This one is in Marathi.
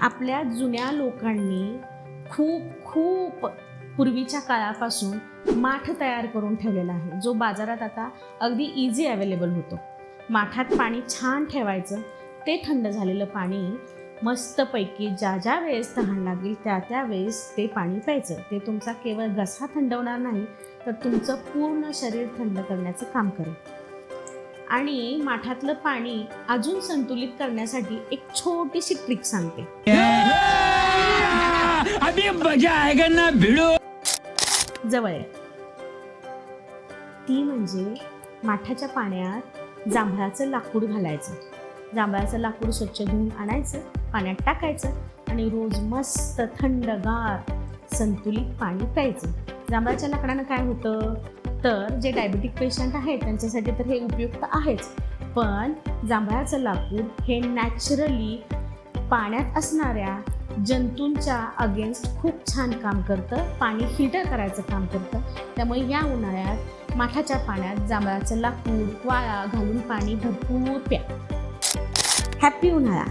आपल्या जुन्या लोकांनी खूप पूर्वीच्या काळापासून माठ तयार करून ठेवलेला आहे, जो बाजारात आता अगदी इझी अवेलेबल होतो. माठात पाणी छान ठेवायचं, ते थंड झालेलं पाणी मस्तपैकी ज्या वेळेस तहान लागेल त्या वेळेस ते पाणी प्यायचं. ते तुमचा केवळ घसा थंडवणार नाही, तर तुमचं पूर्ण शरीर थंड करण्याचं काम करेल. आणि माठातलं पाणी अजून संतुलित करण्यासाठी एक छोटीशी ट्रिक सांगते. अभी मजा आएगा ना भिड़ो. जवळ आहे. ती म्हणजे माठाच्या पाण्यात जांभळाचं लाकूड घालायचं. जांभळाचं लाकूड स्वच्छ धुवून आणायचं, पाण्यात टाकायचं आणि रोज मस्त थंडगार संतुलित पाणी प्यायचं. जांभळाच्या लाकडानं काय होतं, तर जे डायबिटिक पेशंट आहेत त्यांच्यासाठी तर हे उपयुक्त आहेच, पण जांभळाचं लाकूड हे नॅचरली पाण्यात असणाऱ्या जंतूंच्या अगेन्स्ट खूप छान काम करतं, पाणी फिल्टर करायचं काम करतं. त्यामुळे या उन्हाळ्यात माठाच्या पाण्यात जांभळाचं लाकूड वाळा घालून पाणी भरपूर प्या. हॅपी उन्हाळा.